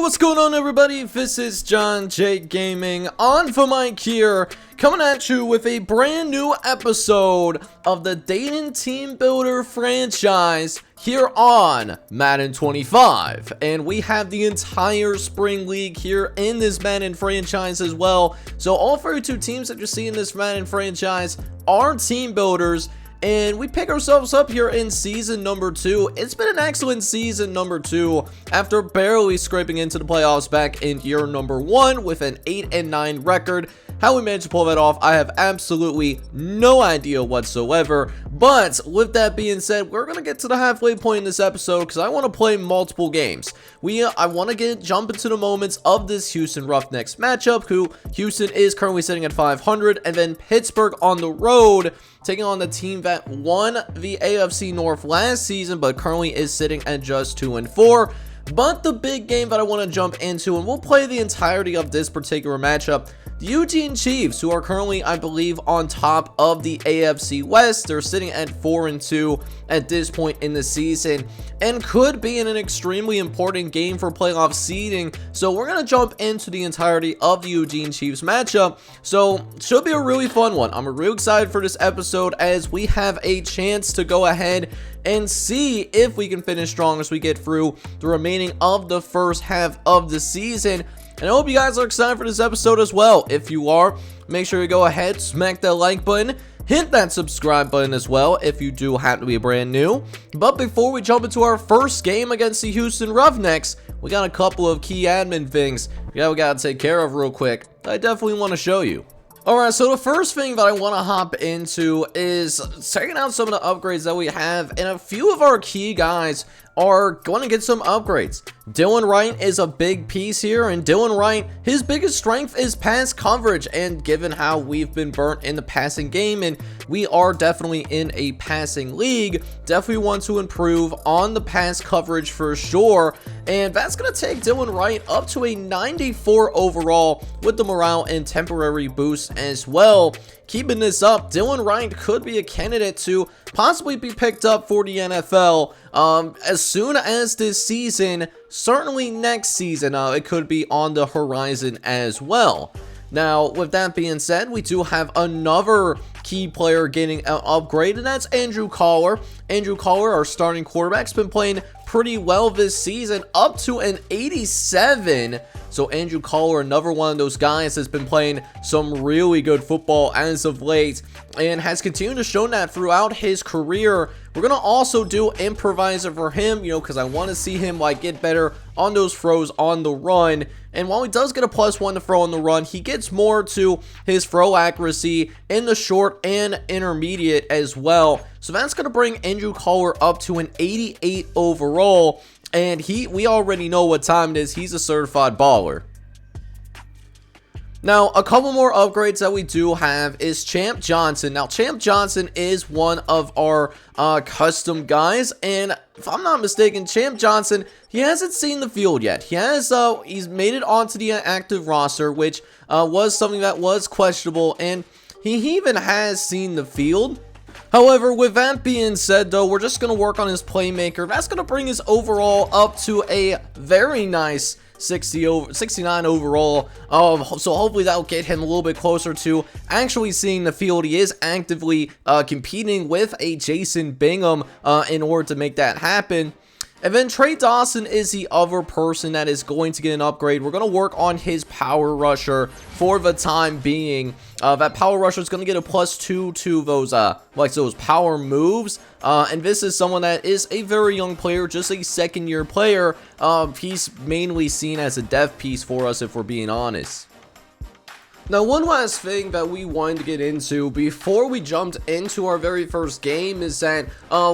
What's going on, everybody? This is John J Gaming on for Mike here, coming at you with a brand new episode of the Dayton Teambuilder franchise here on Madden 25. And we have the entire Spring League here in this Madden franchise as well. So all 32 teams that you see in this Madden franchise are team builders. And we pick ourselves up here in season number 2. It's been an excellent season number 2 after barely scraping into the playoffs back in year number 1 with an 8-9 record. How we managed to pull that off, I have absolutely no idea whatsoever. But with that being said, we're going to get to the halfway point in this episode because I want to play multiple games. I want to jump into the moments of this Houston Roughnecks matchup, who Houston is currently sitting at 500, and then Pittsburgh on the road taking on the team that won the AFC North last season but currently is sitting at just 2-4. But the big game that I want to jump into, and we'll play the entirety of this particular matchup, the Eugene Chiefs, who are currently, I believe, on top of the AFC West. They're sitting at 4-2 at this point in the season and could be in an extremely important game for playoff seeding. So we're going to jump into the entirety of the Eugene Chiefs matchup. So should be a really fun one. I'm real excited for this episode as we have a chance to go ahead and see if we can finish strong as we get through the remaining of the first half of the season. And I hope you guys are excited for this episode as well. If you are, make sure you go ahead, smack that like button, hit that subscribe button as well if you do happen to be brand new. But before we jump into our first game against the Houston Roughnecks, we got a couple of key admin things we gotta take care of real quick that I definitely want to show you. Alright, so the first thing that I want to hop into is checking out some of the upgrades that we have, and a few of our key guys are going to get some upgrades. Dylan Wright is a big piece here, and Dylan Wright, his biggest strength is pass coverage, and given how we've been burnt in the passing game, and we are definitely in a passing league, definitely want to improve on the pass coverage for sure, and that's going to take Dylan Wright up to a 94 overall with the morale and temporary boost as well. Keeping this up, Dylan Wright could be a candidate to possibly be picked up for the NFL as soon as this season. Certainly next season, it could be on the horizon as well. Now, with that being said, we do have another key player getting an upgrade, and that's Andrew Collar. Andrew Collar, our starting quarterback, has been playing pretty well this season, up to an 87. So Andrew Collar, another one of those guys, has been playing some really good football as of late and has continued to show that throughout his career. We're going to also do improviser for him, because I want to see him get better on those throws on the run. And while he does get a +1 to throw on the run, he gets more to his throw accuracy in the short and intermediate as well. So that's going to bring Andrew Collar up to an 88 overall. And we already know what time it is. He's a certified baller. Now, a couple more upgrades that we do have is Champ Johnson. Now, Champ Johnson is one of our custom guys, and if I'm not mistaken, Champ Johnson, he hasn't seen the field yet. He's made it onto the active roster, which was something that was questionable, and he even has seen the field. However, with that being said, though, we're just going to work on his playmaker. That's going to bring his overall up to a very nice 69 overall. So hopefully that'll get him a little bit closer to actually seeing the field. He is actively competing with a Jason Bingham in order to make that happen. And then Trey Dawson is the other person that is going to get an upgrade. We're going to work on his power rusher for the time being. That power rusher is going to get a +2 to those power moves. And this is someone that is a very young player, just a second-year player. He's mainly seen as a dev piece for us, if we're being honest. Now, one last thing that we wanted to get into before we jumped into our very first game is that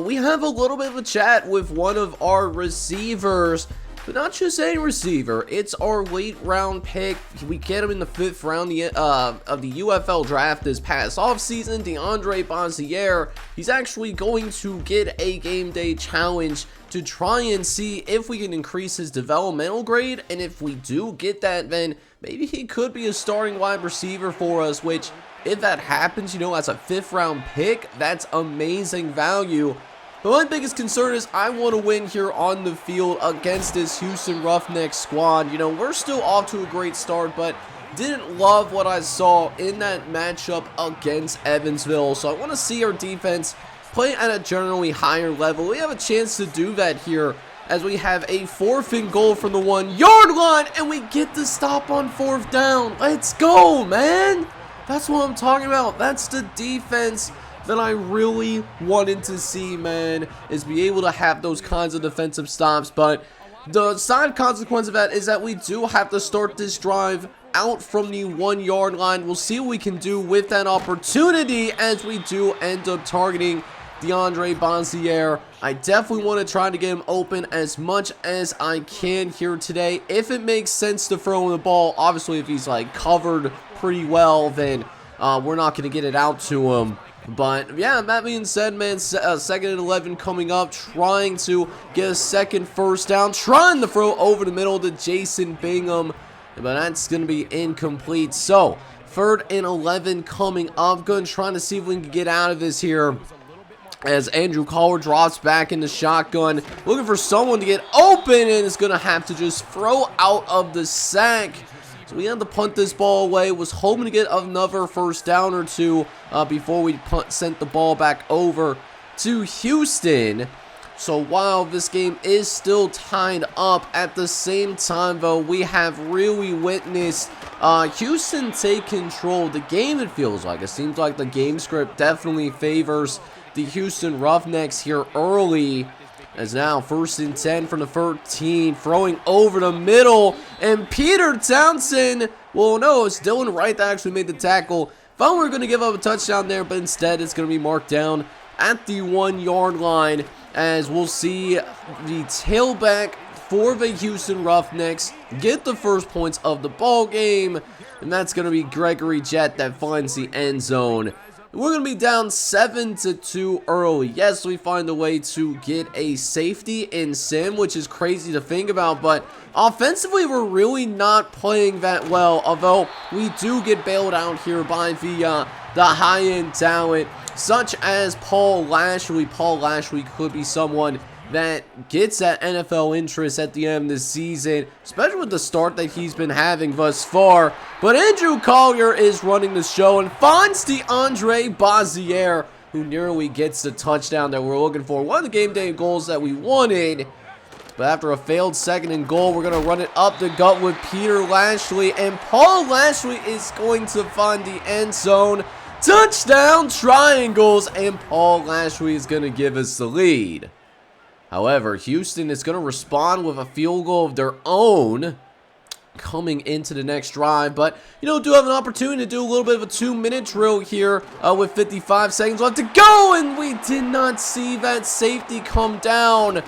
we have a little bit of a chat with one of our receivers. But not just any receiver, it's our late round pick. We get him in the 5th round of the UFL draft this past offseason, DeAndre Bonzier. He's actually going to get a game day challenge to try and see if we can increase his developmental grade, and if we do get that, then maybe he could be a starting wide receiver for us, which if that happens, as a 5th round pick, that's amazing value. But my biggest concern is I want to win here on the field against this Houston Roughnecks squad. You know, we're still off to a great start, but didn't love what I saw in that matchup against Evansville. So I want to see our defense play at a generally higher level. We have a chance to do that here as we have a 4th and goal from the 1-yard line, and we get the stop on 4th down. Let's go, man. That's what I'm talking about. That's the defense that I really wanted to see, man, is be able to have those kinds of defensive stops. But the side consequence of that is that we do have to start this drive out from the 1-yard line. We'll see what we can do with that opportunity as we do end up targeting DeAndre Bonzier. I definitely want to try to get him open as much as I can here today. If it makes sense to throw him the ball, obviously if he's like covered pretty well, then we're not going to get it out to him. But yeah, that being said, man, 2nd and 11 coming up, trying to get a second 1st down, trying to throw over the middle to Jason Bingham, but that's going to be incomplete. So 3rd and 11 coming up, going trying to see if we can get out of this here as Andrew Collar drops back in the shotgun, looking for someone to get open, and is going to have to just throw out of the sack. So we had to punt this ball away. Was hoping to get another 1st down or 2 before we sent the ball back over to Houston. So while this game is still tied up, at the same time, though, we have really witnessed Houston take control of the game, it feels like. It seems like the game script definitely favors the Houston Roughnecks here early, as now 1st and 10 from the 13, throwing over the middle, and Peter Townsend, well, no, it's Dylan Wright that actually made the tackle. Thought we were going to give up a touchdown there, but instead it's going to be marked down at the 1-yard line, as we'll see the tailback for the Houston Roughnecks get the 1st points of the ball game, and that's going to be Gregory Jett that finds the end zone. We're going to be down 7-2 early. Yes, we find a way to get a safety in Sim, which is crazy to think about, but offensively, we're really not playing that well, although we do get bailed out here by the high-end talent, such as Paul Lashley. Paul Lashley could be someone that gets that NFL interest at the end of the season, especially with the start that he's been having thus far. But Andrew Collier is running the show and finds DeAndre Bonzier, who nearly gets the touchdown that we're looking for. One of the game day goals that we wanted. But after a failed 2nd and goal, we're going to run it up the gut with Peter Lashley, and Paul Lashley is going to find the end zone. Touchdown triangles, and Paul Lashley is going to give us the lead. However, Houston is going to respond with a field goal of their own coming into the next drive. But, you know, do have an opportunity to do a little bit of a 2-minute drill here with 55 seconds left to go. And we did not see that safety come down.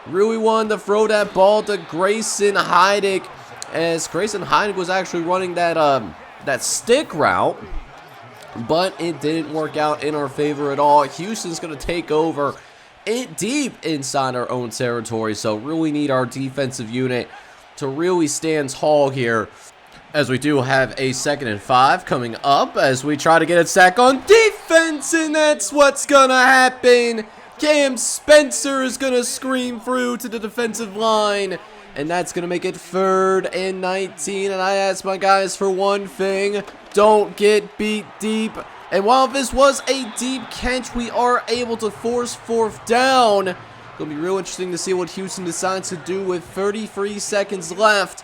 Really wanted to throw that ball to Grayson Heidick, as Grayson Heidick was actually running that stick route. But it didn't work out in our favor at all. Houston's going to take over it deep inside our own territory, so really need our defensive unit to really stand tall here, as we do have a 2nd and 5 coming up as we try to get a sack on defense, and that's what's gonna happen. Cam Spencer is gonna scream through to the defensive line, and that's gonna make it 3rd and 19. And I ask my guys for one thing: don't get beat deep. And while this was a deep catch, we are able to force 4th down. It'll be real interesting to see what Houston decides to do with 33 seconds left.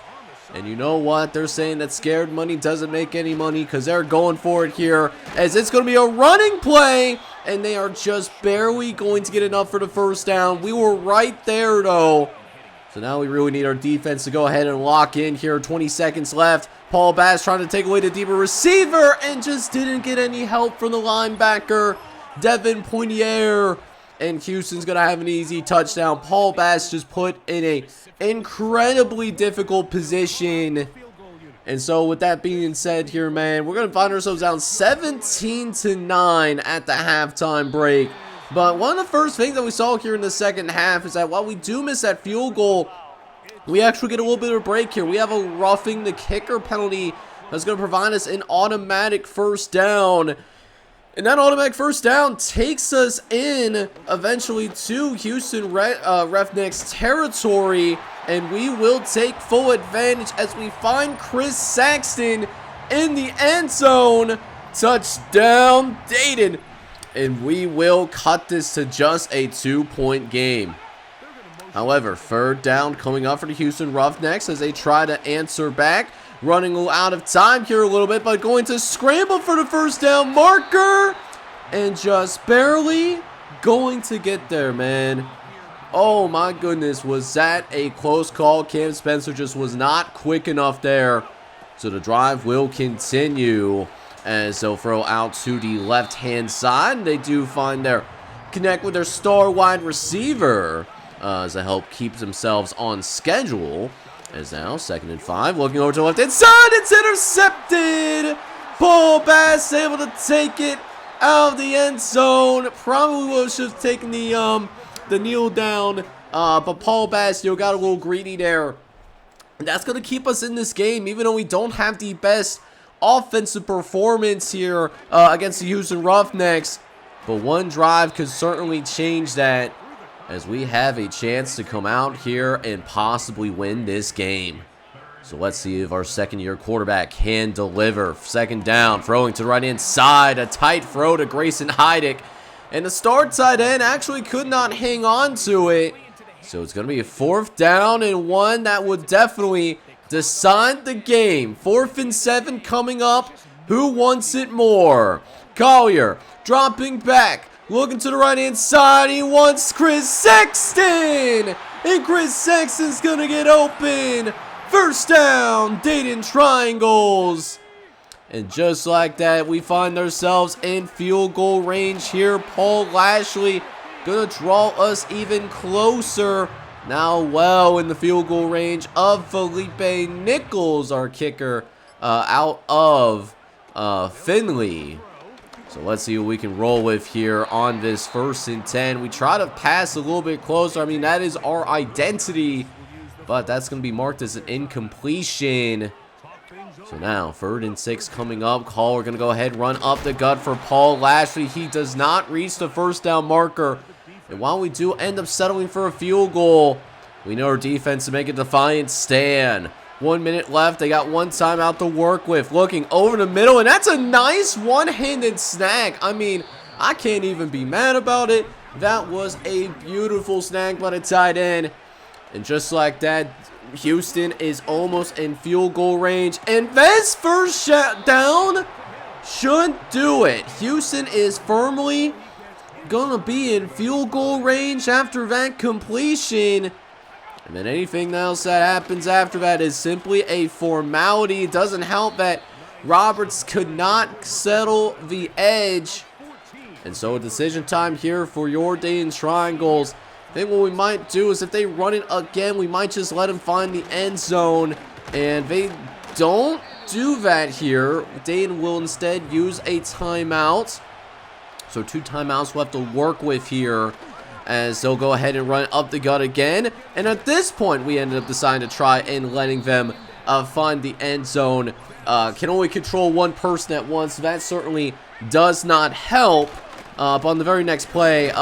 And you know what? They're saying that scared money doesn't make any money, because they're going for it here, as it's going to be a running play, and they are just barely going to get enough for the 1st down. We were right there, though. So now we really need our defense to go ahead and lock in here. 20 seconds left. Paul Bass trying to take away the deeper receiver and just didn't get any help from the linebacker, Devin Poinier. And Houston's going to have an easy touchdown. Paul Bass just put in a incredibly difficult position. And so with that being said here, man, we're going to find ourselves down 17-9 at the halftime break. But one of the first things that we saw here in the second half is that while we do miss that field goal, we actually get a little bit of a break here. We have a roughing the kicker penalty that's going to provide us an automatic 1st down. And that automatic first down takes us in eventually to Houston Roughneck's territory. And we will take full advantage as we find Chris Saxton in the end zone. Touchdown, Dayton. And we will cut this to just a 2-point game. However, third down coming up for the Houston Roughnecks as they try to answer back. Running out of time here a little bit, but going to scramble for the first down marker. And just barely going to get there, man. Oh my goodness, was that a close call? Cam Spencer just was not quick enough there. So the drive will continue as they'll throw out to the left-hand side. They do find their connect with their star wide receiver as they help keep themselves on schedule. As now, 2nd and 5, looking over to the left-hand side, it's intercepted! Paul Bass able to take it out of the end zone. Probably should have taken the kneel down, but Paul Bass, got a little greedy there. And that's going to keep us in this game, even though we don't have the best offensive performance here against the Houston Roughnecks. But one drive could certainly change that, as we have a chance to come out here and possibly win this game. So let's see if our second-year quarterback can deliver. 2nd down, throwing to the right-hand side. A tight throw to Grayson Heidick. And the star tight end actually could not hang on to it. So it's going to be a 4th down and 1 that would definitely decide the game. 4th and 7 coming up. Who wants it more? Collier dropping back. Looking to the right-hand side, he wants Chris Sexton! And Chris Sexton's gonna get open! First down, Dayton Triangles! And just like that, we find ourselves in field goal range here. Paul Lashley gonna draw us even closer. Now well in the field goal range of Felipe Nichols, our kicker, out of Finley. So let's see what we can roll with here on this 1st and 10. We try to pass a little bit closer. I mean, that is our identity. But that's going to be marked as an incompletion. So now, 3rd and 6 coming up. Call, we're going to go ahead and run up the gut for Paul Lashley. He does not reach the first down marker. And while we do end up settling for a field goal, we know our defense to make a defiant stand. 1 minute left. They got one timeout to work with. Looking over the middle, and that's a nice one-handed snag. I mean, I can't even be mad about it. That was a beautiful snag by the tight end. And just like that, Houston is almost in field goal range. And this first down should do it. Houston is firmly going to be in field goal range after that completion. And then anything else that happens after that is simply a formality. It doesn't help that Roberts could not settle the edge. And so a decision time here for your Dayton Triangles. I think what we might do is if they run it again, we might just let them find the end zone. And they don't do that here. Dayton will instead use a timeout. So 2 timeouts we'll have to work with here, as they'll go ahead and run up the gut again. And at this point, we ended up deciding to try and letting them find the end zone. Can only control one person at once, so that certainly does not help. But on the very next play,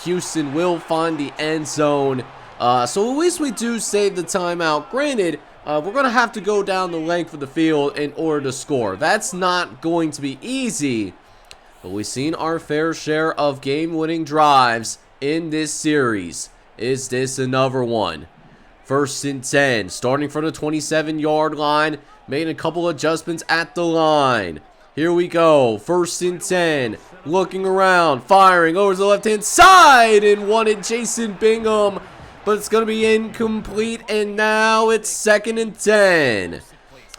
Houston will find the end zone. So at least we do save the timeout. Granted, we're going to have to go down the length of the field in order to score. That's not going to be easy. But we've seen our fair share of game-winning drives in this series. Is this another one? 1st and 10, starting from the 27-yard line, making a couple adjustments at the line. Here we go, 1st and 10, looking around, firing over to the left-hand side, and wanted Jason Bingham, but it's going to be incomplete, and now it's 2nd and 10.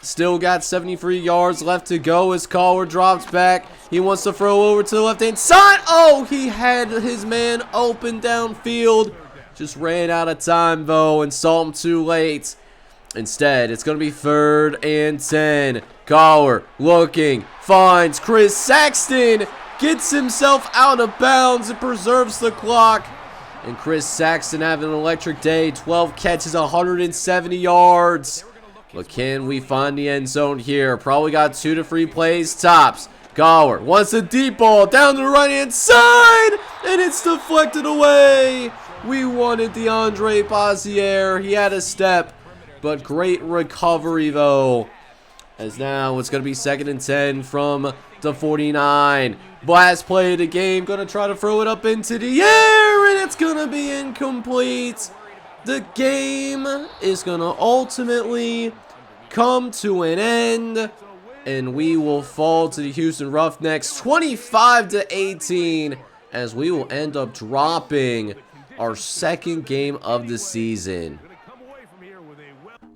Still got 73 yards left to go as Collier drops back. He wants to throw over to the left-hand side. Oh, he had his man open downfield. Just ran out of time, though, and saw him too late. Instead, it's going to be 3rd and 10. Collier looking, finds Chris Saxton, gets himself out of bounds and preserves the clock. And Chris Saxton having an electric day, 12 catches, 170 yards. But can we find the end zone here? Probably got 2 to 3 plays tops. Gower wants a deep ball down the right-hand side, and it's deflected away. We wanted DeAndre Bazier. He had a step, but great recovery, though. As now it's going to be 2nd and 10 from the 49. Last play of the game. Going to try to throw it up into the air, and it's going to be incomplete. The game is going to ultimately come to an end, and we will fall to the Houston Roughnecks 25-18, as we will end up dropping our 2nd game of the season.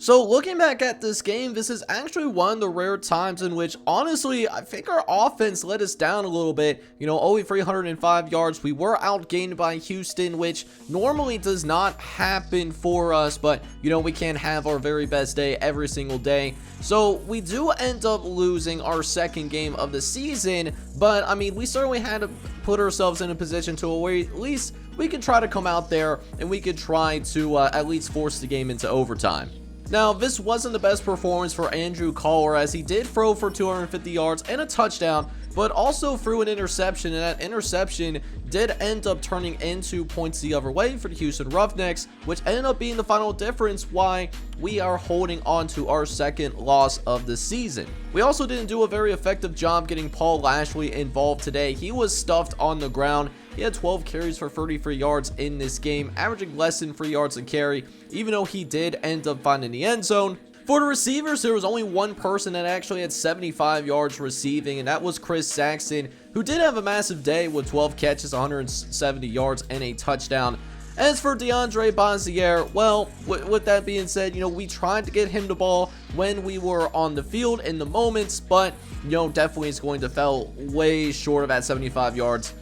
So looking back at this game, this is actually one of the rare times in which, honestly, I think our offense let us down a little bit. You know, only 305 yards. We were outgained by Houston, which normally does not happen for us, but, you know, we can't have our very best day every single day. So we do end up losing our 2nd game of the season, but, I mean, we certainly had to put ourselves in a position to where at least we could try to come out there and we could try to at least force the game into overtime. Now, this wasn't the best performance for Andrew Collar, as he did throw for 250 yards and a touchdown, but also threw an interception, and that interception did end up turning into points the other way for the Houston Roughnecks, which ended up being the final difference why we are holding on to our 2nd loss of the season. We also didn't do a very effective job getting Paul Lashley involved today. He was stuffed on the ground. He had 12 carries for 33 yards in this game, averaging less than 3 yards a carry, even though he did end up finding the end zone. For the receivers, there was only one person that actually had 75 yards receiving, and that was Chris Saxon, who did have a massive day with 12 catches, 170 yards, and a touchdown. As for DeAndre Bazier, well, with that being said, you know, we tried to get him the ball when we were on the field in the moments, but, you know, definitely is going to fall way short of that 75 yards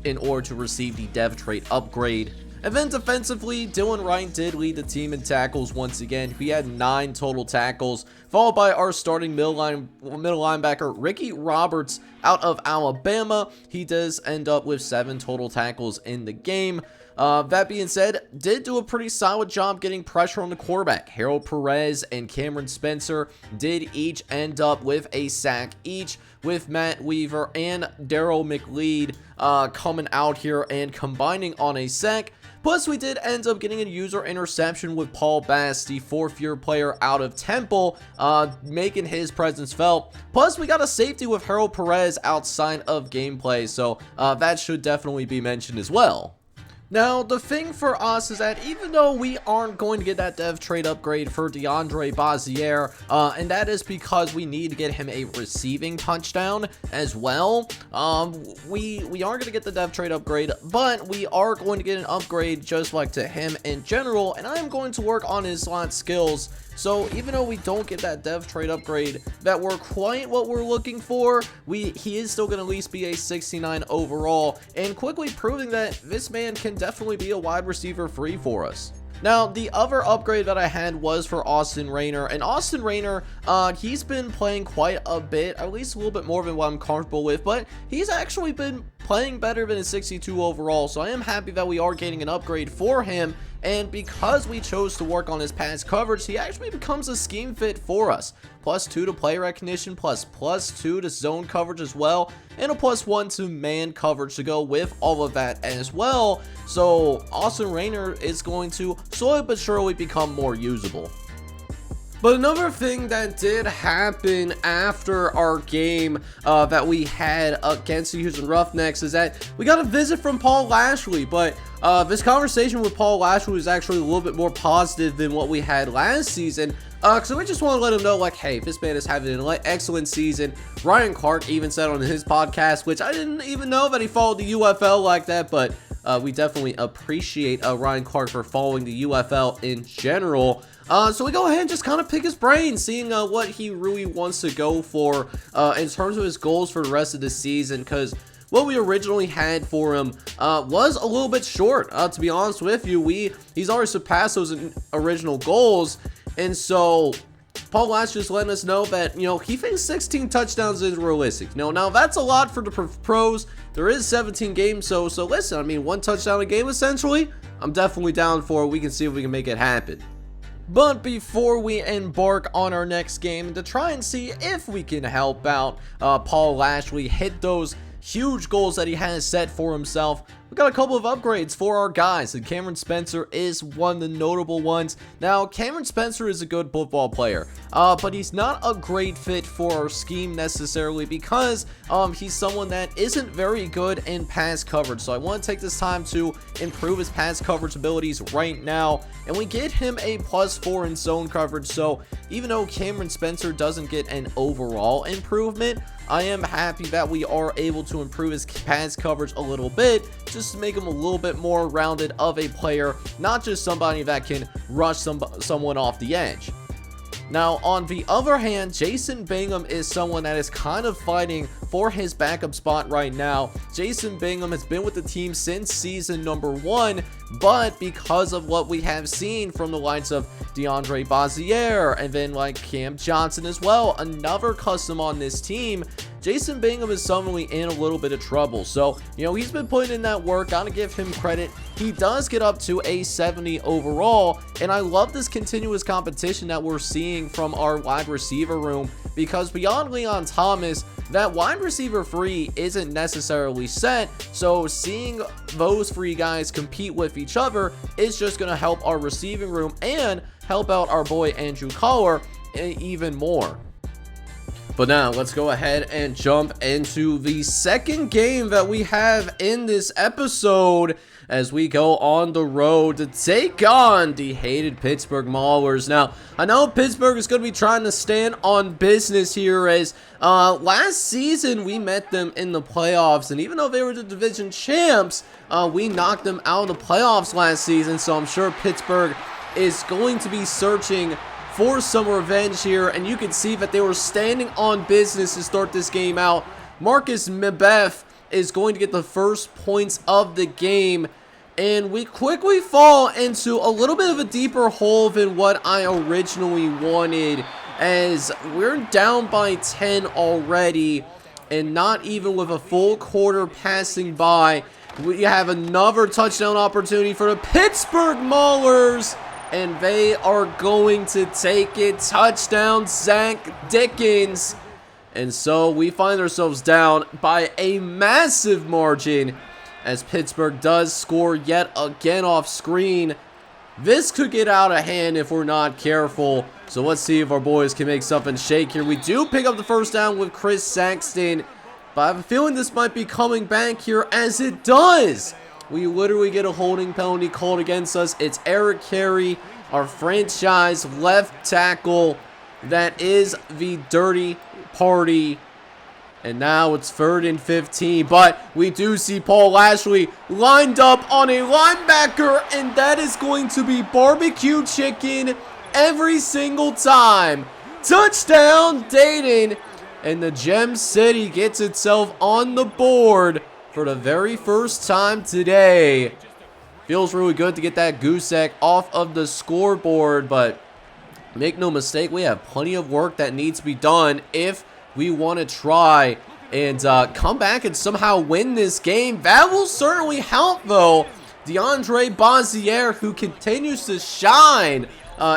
in order to receive the dev trait upgrade. And then defensively, Dylan Wright did lead the team in tackles once again. We had 9 total tackles, followed by our starting middle linebacker, Ricky Roberts, out of Alabama. He does end up with 7 total tackles in the game. That being said, did do a pretty solid job getting pressure on the quarterback. Harold Perez and Cameron Spencer did each end up with a sack each, with Matt Weaver and Daryl McLeod coming out here and combining on a sack. Plus, we did end up getting a user interception with Paul Bass, the 4th-year player out of Temple, making his presence felt. Plus, we got a safety with Harold Perez outside of gameplay, so that should definitely be mentioned as well. Now, the thing for us is that even though we aren't going to get that dev trade upgrade for DeAndre Bazier, and that is because we need to get him a receiving touchdown as well, we aren't going to get the dev trade upgrade, but we are going to get an upgrade just like to him in general, and I am going to work on his slot skills. So even though we don't get that dev trade upgrade that we're quite what we're looking for, he is still going to at least be a 69 overall, and quickly proving that this man can definitely be a wide receiver 3 for us. Now, the other upgrade that I had was for Austin Rayner, and Austin Rayner, he's been playing quite a bit, at least a little bit more than what I'm comfortable with, but he's actually been playing better than a 62 overall, so I am happy that we are getting an upgrade for him. And because we chose to work on his pass coverage, he actually becomes a scheme fit for us. +2 to play recognition, +2 to zone coverage as well, and a +1 to man coverage to go with all of that as well. So Austin Rayner is going to slowly but surely become more usable. But another thing that did happen after our game that we had against the Houston Roughnecks is that we got a visit from Paul Lashley, but this conversation with Paul Lashley was actually a little bit more positive than what we had last season. So we just want to let him know, like, hey, this man is having an excellent season. Ryan Clark even said on his podcast, which I didn't even know that he followed the UFL like that, but we definitely appreciate Ryan Clark for following the UFL in general. So we go ahead and just kind of pick his brain, seeing what he really wants to go for in terms of his goals for the rest of the season, because what we originally had for him was a little bit short. To be honest with you, he's already surpassed those original goals, and so Paul Lash just letting us know that, you know, he thinks 16 touchdowns is realistic. Now that's a lot for the pros. There is 17 games, so listen, I mean, 1 touchdown a game essentially. I'm definitely down for it. We can see if we can make it happen. But before we embark on our next game to try and see if we can help out Paul Lashley hit those huge goals that he has set for himself, we got a couple of upgrades for our guys, and Cameron Spencer is one of the notable ones. Now, Cameron Spencer is a good football player, but he's not a great fit for our scheme necessarily because he's someone that isn't very good in pass coverage. So I want to take this time to improve his pass coverage abilities right now, and we get him a +4 in zone coverage. So even though Cameron Spencer doesn't get an overall improvement, I am happy that we are able to improve his pass coverage a little bit, just to make him a little bit more rounded of a player, not just somebody that can rush someone off the edge. Now, on the other hand, Jason Bingham is someone that is kind of fighting for his backup spot right now. Jason Bingham has been with the team since season number 1, but because of what we have seen from the likes of DeAndre Bazier and then like Cam Johnson as well, another custom on this team, Jason Bingham is suddenly in a little bit of trouble. So, he's been putting in that work. Gotta give him credit. He does get up to a 70 overall, and I love this continuous competition that we're seeing from our wide receiver room, because beyond Leon Thomas, that wide receiver free isn't necessarily set. So seeing those three guys compete with each other is just going to help our receiving room and help out our boy Andrew Collar even more. But now let's go ahead and jump into the second game that we have in this episode as we go on the road to take on the hated Pittsburgh Maulers. Now, I know Pittsburgh is going to be trying to stand on business here, as last season we met them in the playoffs, and even though they were the division champs, we knocked them out of the playoffs last season. So I'm sure Pittsburgh is going to be searching for some revenge here, and you can see that they were standing on business to start this game out. Marcus Mebeth is going to get the first points of the game, and we quickly fall into a little bit of a deeper hole than what I originally wanted, as we're down by 10 already, and not even with a full quarter passing by, we have another touchdown opportunity for the Pittsburgh Maulers, and they are going to take it. Touchdown, Zach Dickens. And so we find ourselves down by a massive margin as Pittsburgh does score yet again off screen. This could get out of hand if we're not careful. So let's see if our boys can make something shake here. We do pick up the first down with Chris Saxton, but I have a feeling this might be coming back here, as it does. We literally get a holding penalty called against us. It's Eric Carey, our franchise left tackle. That is the dirty party. And now it's 3rd and 15. But we do see Paul Lashley lined up on a linebacker, and that is going to be barbecue chicken every single time. Touchdown, Dayton. And the Gem City gets itself on the board for the very first time today. Feels really good to get that goose egg off of the scoreboard, but make no mistake, we have plenty of work that needs to be done if we want to try and come back and somehow win this game. That will certainly help, though. DeAndre Bazier, who continues to shine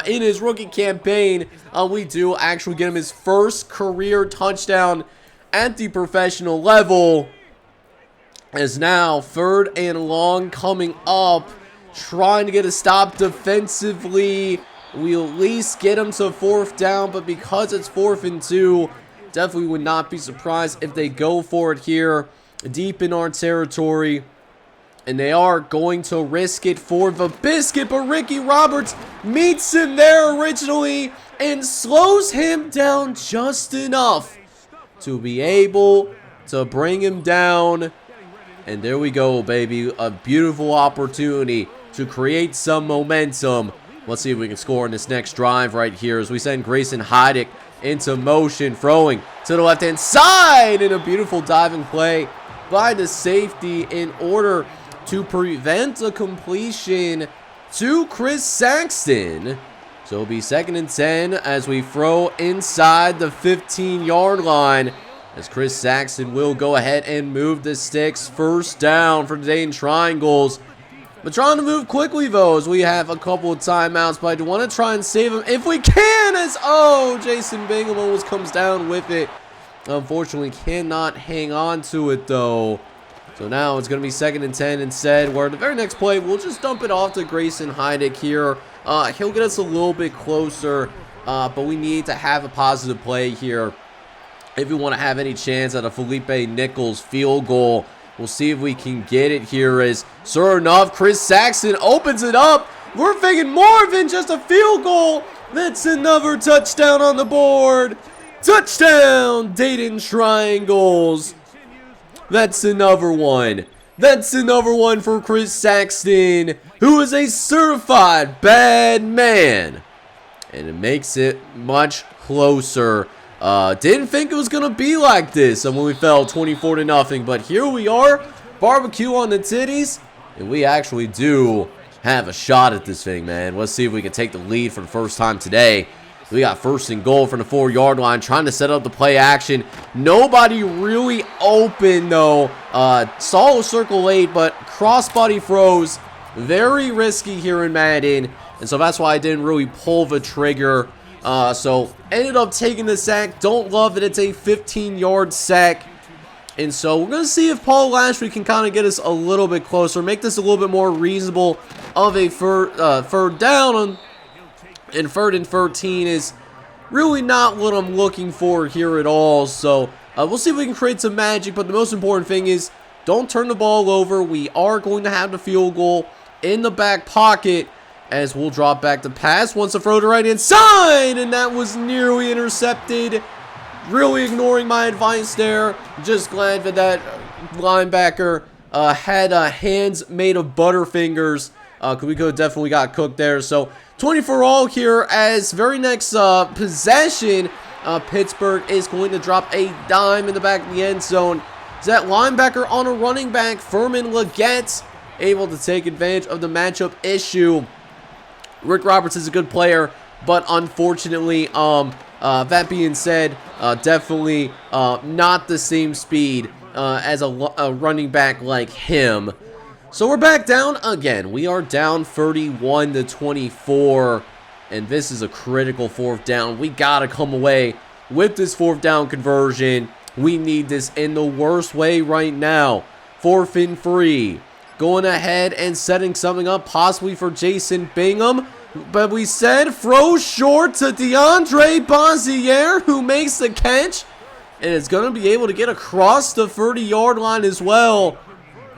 in his rookie campaign. We do actually get him his first career touchdown at the professional level. As now 3rd and long coming up, trying to get a stop defensively. We'll at least get him to 4th down, but because it's 4th and 2, definitely would not be surprised if they go for it here deep in our territory. And they are going to risk it for the biscuit, but Ricky Roberts meets him there originally and slows him down just enough to be able to bring him down. And there we go, baby. A beautiful opportunity to create some momentum. Let's see if we can score in this next drive right here as we send Grayson Heidick into motion, throwing to the left-hand side, and a beautiful diving play by the safety in order to prevent a completion to Chris Saxton. So it'll be 2nd and 10 as we throw inside the 15-yard line, as Chris Saxton will go ahead and move the sticks. 1st down for the Dayton Triangles. But trying to move quickly, though, as we have a couple of timeouts. But I do want to try and save him if we can, as, oh, Jason Bingham almost comes down with it. Unfortunately, cannot hang on to it, though. So now it's going to be 2nd and 10 instead, where the very next play, we'll just dump it off to Grayson Heidick here. He'll get us a little bit closer, but we need to have a positive play here if we want to have any chance at a Felipe Nichols field goal. We'll see if we can get it here, as sure enough, Chris Saxon opens it up. We're thinking more than just a field goal. That's another touchdown on the board. Touchdown, Dayton Triangles. That's another one. That's another one for Chris Saxton, who is a certified bad man. And it makes it much closer. Didn't think it was going to be like this when we fell 24-0. But here we are, barbecue on the titties. And we actually do have a shot at this thing, man. Let's see if we can take the lead for the first time today. We got 1st and goal from the 4-yard line, trying to set up the play action. Nobody really open, though. Saw a circle late, but crossbody throws. Very risky here in Madden. And so that's why I didn't really pull the trigger. So ended up taking the sack. Don't love it. It's a 15-yard sack. And so we're going to see if Paul Lashley can kind of get us a little bit closer. Make this a little bit more reasonable of a third down. And 3rd and 13 is really not what I'm looking for here at all. So we'll see if we can create some magic. But the most important thing is don't turn the ball over. We are going to have the field goal in the back pocket, as we'll drop back to pass. Wants to throw to right hand side, and that was nearly intercepted. Really ignoring my advice there. Just glad that that linebacker had hands made of butterfingers, because we could have definitely got cooked there. So 20-for-all here, as very next possession, Pittsburgh is going to drop a dime in the back of the end zone. Is that linebacker on a running back, Furman Leggett, able to take advantage of the matchup issue. Rick Roberts is a good player, but unfortunately, that being said, definitely not the same speed as a running back like him. So we're back down again. We are down 31-24, and this is a critical 4th down. We gotta come away with this 4th down conversion. We need this in the worst way right now. 4th and 3. Going ahead and setting something up possibly for Jason Bingham. But we said throw short to DeAndre Bonzier, who makes the catch. And is going to be able to get across the 30-yard line as well.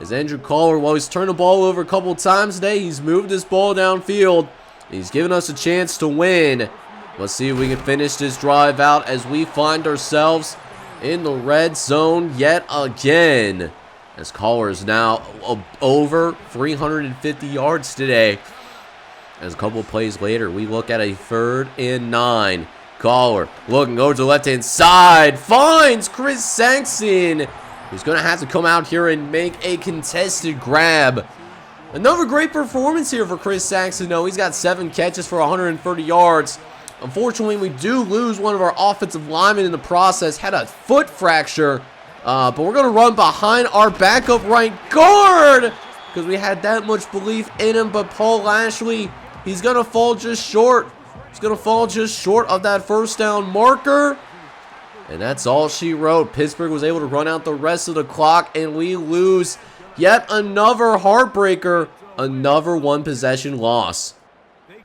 As Andrew Collar, while he's turned the ball over a couple times today, he's moved this ball downfield. He's given us a chance to win. Let's see if we can finish this drive out, as we find ourselves in the red zone yet again. As Collar is now over 350 yards today. As a couple of plays later, we look at a 3rd and 9. Collar looking over to the left-hand side. Finds Chris Saxon, who's going to have to come out here and make a contested grab. Another great performance here for Chris Saxon, though. He's got 7 catches for 130 yards. Unfortunately, we do lose one of our offensive linemen in the process. Had a foot fracture. But we're going to run behind our backup right guard, because we had that much belief in him. But Paul Lashley, he's going to fall just short. He's going to fall just short of that 1st down marker. And that's all she wrote. Pittsburgh was able to run out the rest of the clock, and we lose yet another heartbreaker, another 1-possession loss.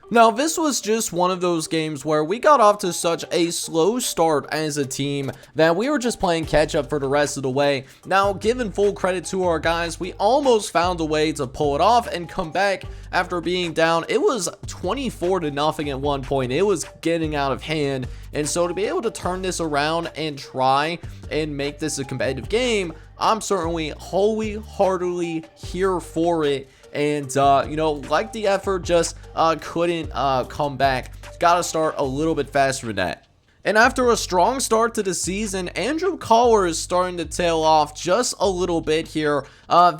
Now, this was just one of those games where we got off to such a slow start as a team that we were just playing catch up for the rest of the way. Now, given full credit to our guys, we almost found a way to pull it off and come back after being down. It was 24-0 at one point. It was getting out of hand. And so to be able to turn this around and try and make this a competitive game, I'm certainly wholeheartedly here for it. And, you know, like the effort, just couldn't come back. Got to start a little bit faster than that. And after a strong start to the season, Andrew Collar is starting to tail off just a little bit here.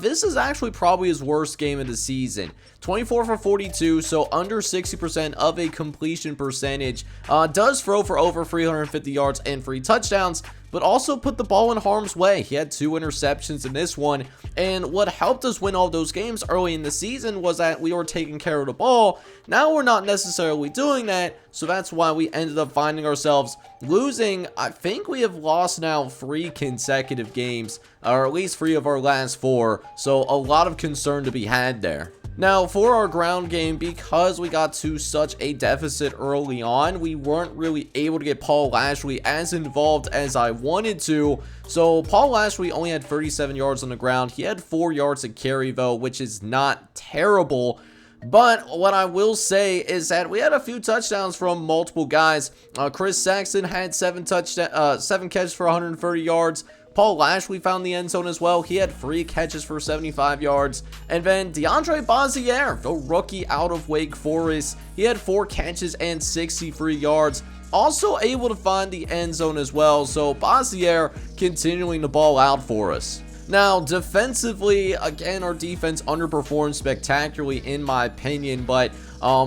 This is actually probably his worst game of the season. 24 for 42, so under 60% of a completion percentage. Does throw for over 350 yards and 3 touchdowns, but also put the ball in harm's way. He had 2 interceptions in this one, and what helped us win all those games early in the season was that we were taking care of the ball. Now we're not necessarily doing that, so that's why we ended up finding ourselves losing. I think we have lost now 3 consecutive games, or at least 3 of our last 4, so a lot of concern to be had there. Now, for our ground game, because we got to such a deficit early on, we weren't really able to get Paul Lashley as involved as I wanted to. So, Paul Lashley only had 37 yards on the ground. He had 4 yards to carry, though, which is not terrible. But what I will say is that we had a few touchdowns from multiple guys. Chris Saxon had 7 catches for 130 yards. Paul Lashley found the end zone as well. He had 3 catches for 75 yards. And then DeAndre Bazier, the rookie out of Wake Forest, he had 4 catches and 63 yards. Also able to find the end zone as well. So Bazier continuing the ball out for us. Now, defensively, again, our defense underperformed spectacularly in my opinion, but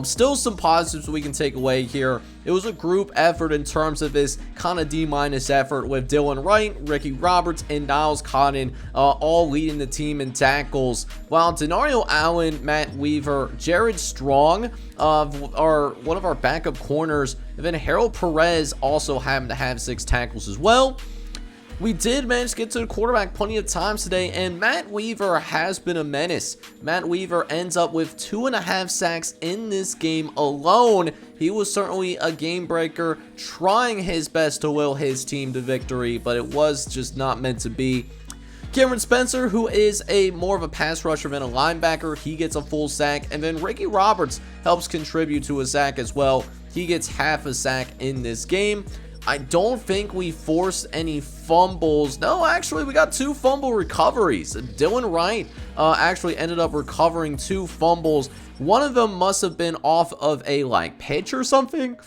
still some positives we can take away here. It was a group effort in terms of this kind of D- effort with Dylan Wright, Ricky Roberts, and Niles Cotton all leading the team in tackles, while Denario Allen, Matt Weaver, Jared Strong, one of our backup corners, and then Harold Perez also happened to have 6 tackles as well. We did manage to get to the quarterback plenty of times today, and Matt Weaver has been a menace. Matt Weaver ends up with 2.5 sacks in this game alone. He was certainly a game breaker, trying his best to will his team to victory, but it was just not meant to be. Cameron Spencer, who is more of a pass rusher than a linebacker, he gets a full sack, and then Ricky Roberts helps contribute to a sack as well. He gets half a sack in this game. I don't think we forced any fumbles. No, actually, we got 2 fumble recoveries. Dylan Wright actually ended up recovering 2 fumbles. One of them must have been off of a, pitch or something.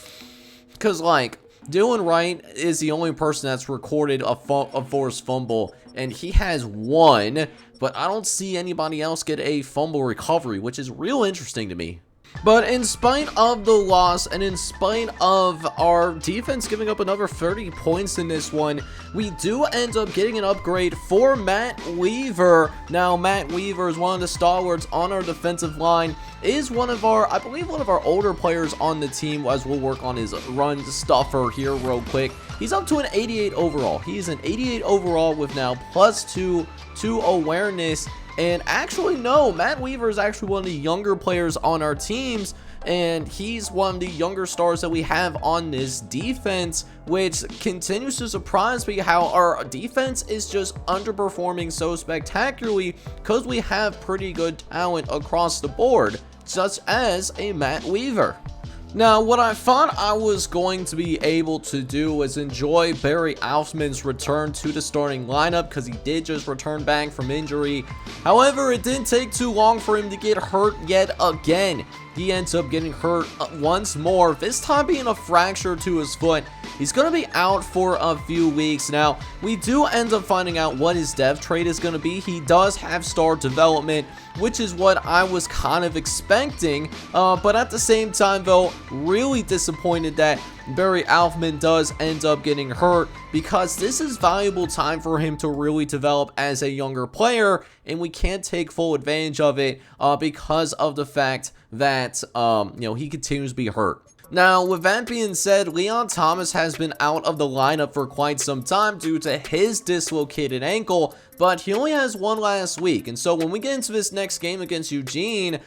Because, Dylan Wright is the only person that's recorded a forced fumble, and he has 1. But I don't see anybody else get a fumble recovery, which is real interesting to me. But in spite of the loss, and in spite of our defense giving up another 30 points in this one, we do end up getting an upgrade for Matt Weaver. Now, Matt Weaver is one of the stalwarts on our defensive line, is one of our, I believe, one of our older players on the team, as we'll work on his run stuffer here real quick. He's up to an 88 overall. He's an 88 overall with now +2 to awareness. And actually, no, Matt Weaver is actually one of the younger players on our teams, and he's one of the younger stars that we have on this defense, which continues to surprise me how our defense is just underperforming so spectacularly because we have pretty good talent across the board, such as a Matt Weaver. Now, what I thought I was going to be able to do was enjoy Barry Alfman's return to the starting lineup, because he did just return back from injury. However, it didn't take too long for him to get hurt yet again. He ends up getting hurt once more, this time being a fracture to his foot. He's going to be out for a few weeks. Now, we do end up finding out what his dev trait is going to be. He does have star development, which is what I was kind of expecting. But at the same time, though, really disappointed that Barry Alfman does end up getting hurt, because this is valuable time for him to really develop as a younger player, and we can't take full advantage of it because of the fact that he continues to be hurt. Now, with that being said, Leon Thomas has been out of the lineup for quite some time due to his dislocated ankle, but he only has 1 last week. And so when we get into this next game against Eugene,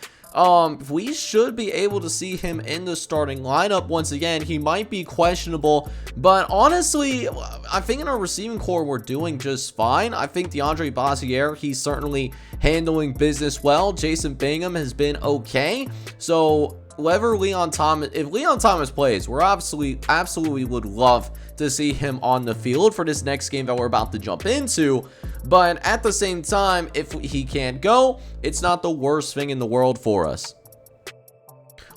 we should be able to see him in the starting lineup once again. He might be questionable, but honestly, I think in our receiving core, we're doing just fine. I think DeAndre Bazier, he's certainly handling business well. Jason Bingham has been okay. So if Leon Thomas plays, we're absolutely would love to see him on the field for this next game that we're about to jump into. But at the same time, if he can't go, it's not the worst thing in the world for us.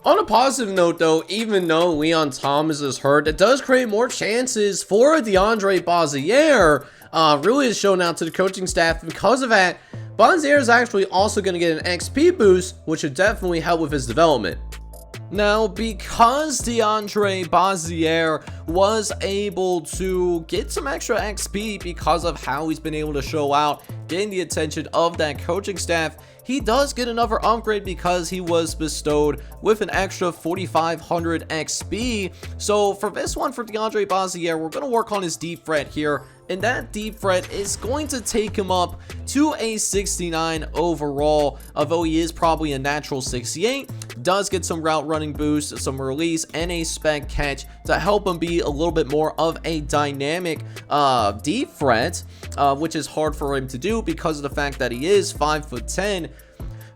On a positive note, though, even though Leon Thomas is hurt, it does create more chances for DeAndre Bazier. Really has shown out to the coaching staff. Because of that, Bazier is actually also going to get an XP boost, which should definitely help with his development. Now, because DeAndre Bazier was able to get some extra XP because of how he's been able to show out, getting the attention of that coaching staff, he does get another upgrade because he was bestowed with an extra 4,500 XP. So for this one, for DeAndre Bazier, we're going to work on his deep threat here. And that deep threat is going to take him up to a 69 overall, although he is probably a natural 68. Does get some route running boost, some release, and a spec catch to help him be a little bit more of a dynamic deep threat, which is hard for him to do because of the fact that he is 5'10".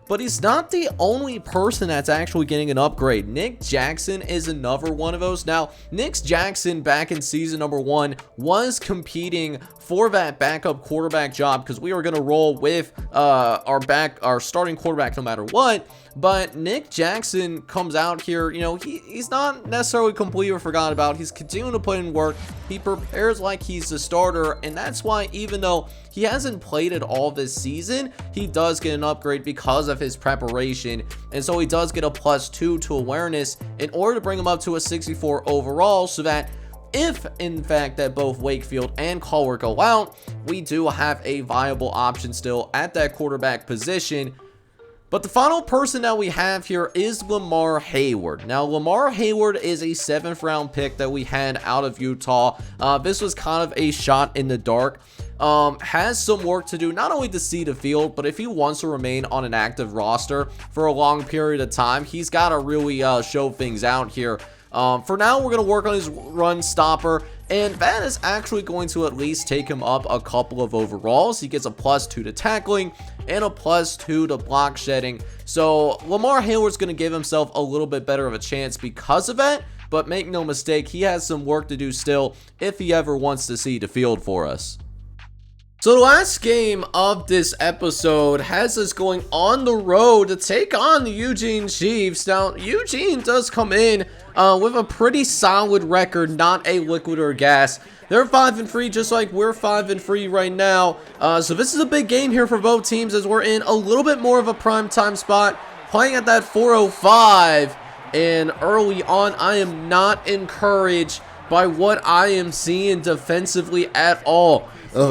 But he's not the only person that's actually getting an upgrade. Nick Jackson is another one of those. Now, Nick Jackson back in season number 1 was competing for that backup quarterback job because we were going to roll with our starting quarterback no matter what. But Nick Jackson comes out here, you know, he's not necessarily completely forgotten about. He's continuing to put in work. He prepares like he's the starter, and that's why even though he hasn't played at all this season, he does get an upgrade because of his preparation. And so he does get a +2 to awareness in order to bring him up to a 64 overall, so that if in fact that both Wakefield and Collier go out, we do have a viable option still at that quarterback position. But the final person that we have here is Lamar Hayward. Now, Lamar Hayward is a 7th round pick that we had out of Utah. This was kind of a shot in the dark. Has some work to do, not only to see the field, but if he wants to remain on an active roster for a long period of time, he's got to really show things out here. For now, we're going to work on his run stopper, and that is actually going to at least take him up a couple of overalls. He gets a +2 to tackling and a +2 to block shedding. So Lamar Hayward's going to give himself a little bit better of a chance because of that, but make no mistake, he has some work to do still if he ever wants to see the field for us. So the last game of this episode has us going on the road to take on the Eugene Chiefs. Now, Eugene does come in with a pretty solid record, not a liquid or gas. They're 5-3, just like we're 5-3 right now. So this is a big game here for both teams, as we're in a little bit more of a prime time spot, playing at that 4:05. And early on, I am not encouraged by what I am seeing defensively at all.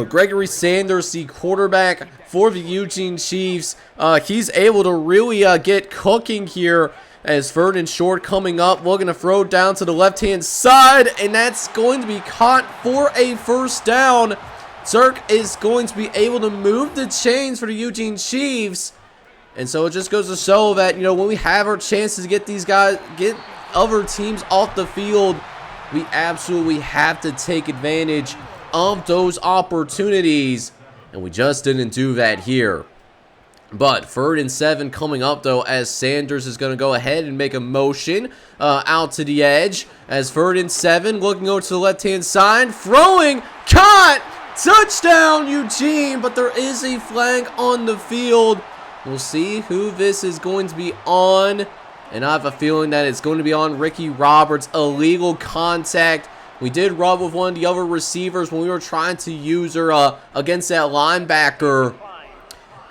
Gregory Sanders, the quarterback for the Eugene Chiefs, he's able to really get cooking here, as 3rd and short coming up. We're going to throw down to the left-hand side, and that's going to be caught for a 1st down. Zerk is going to be able to move the chains for the Eugene Chiefs. And so it just goes to show that, you know, when we have our chances to get these guys, get other teams off the field, we absolutely have to take advantage of those opportunities, and we just didn't do that here. But 3rd and 7 coming up, though, as Sanders is going to go ahead and make a motion out to the edge, as 3rd and 7 looking over to the left-hand side, throwing, caught, touchdown Eugene, but there is a flag on the field. We'll see who this is going to be on, and I have a feeling that it's going to be on Ricky Roberts. Illegal contact. We did rub with one of the other receivers when we were trying to use her against that linebacker.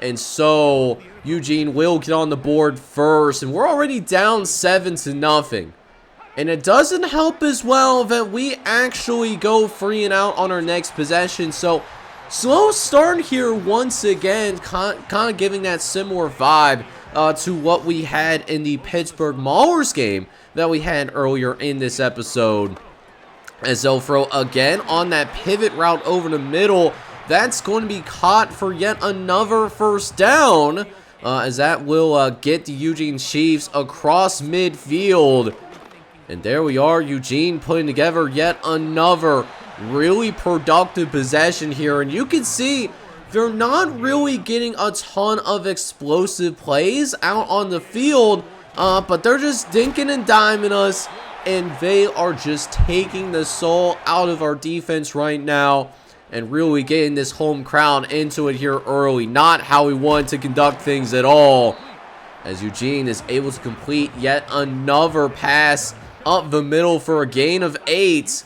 And so Eugene will get on the board first. And we're already down 7-0. And it doesn't help as well that we actually go 3 and out on our next possession. So slow start here once again. Kind of giving that similar vibe to what we had in the Pittsburgh Maulers game that we had earlier in this episode. As they'll throw again on that pivot route over the middle. That's going to be caught for yet another 1st down. As that will get the Eugene Chiefs across midfield. And there we are, Eugene putting together yet another really productive possession here. And you can see they're not really getting a ton of explosive plays out on the field. But they're just dinking and diming us. And they are just taking the soul out of our defense right now and really getting this home crowd into it here early. Not how we want to conduct things at all. As Eugene is able to complete yet another pass up the middle for a gain of 8.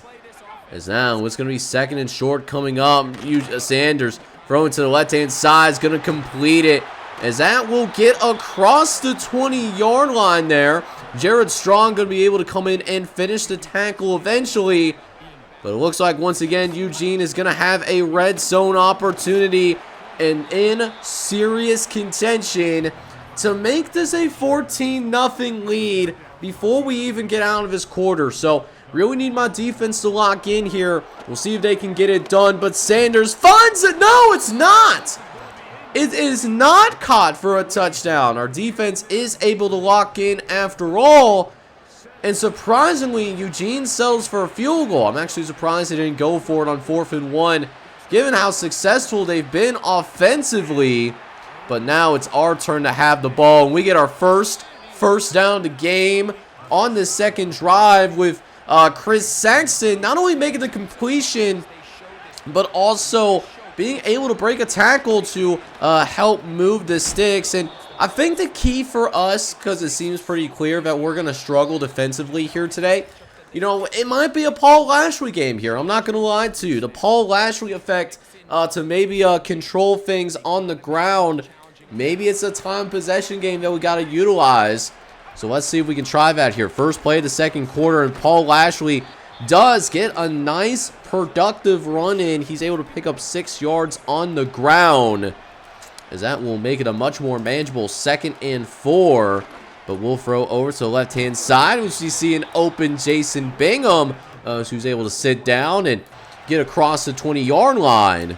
As now it's going to be 2nd and short coming up. Sanders throwing to the left-hand side is going to complete it. As that will get across the 20-yard line there. Jared Strong going to be able to come in and finish the tackle eventually. But it looks like once again Eugene is going to have a red zone opportunity and in serious contention to make this a 14-0 lead before we even get out of this quarter. So really need my defense to lock in here. We'll see if they can get it done. But Sanders finds it. No, it's not. It is not caught for a touchdown. Our defense is able to lock in after all. And surprisingly, Eugene settles for a field goal. I'm actually surprised they didn't go for it on 4th and 1, given how successful they've been offensively. But now it's our turn to have the ball, and we get our first down of the game on the second drive with Chris Saxon not only making the completion, but also being able to break a tackle to help move the sticks. And I think the key for us, because it seems pretty clear that we're going to struggle defensively here today, you know, it might be a Paul Lashley game here. I'm not going to lie to you. The Paul Lashley effect to maybe control things on the ground. Maybe it's a time possession game that we got to utilize. So let's see if we can try that here. First play of the second quarter, and Paul Lashley does get a nice productive run in. He's able to pick up 6 yards on the ground, as that will make it a much more manageable 2nd and 4. But we'll throw over to the left-hand side, which you see an open Jason Bingham, who's able to sit down and get across the 20-yard line,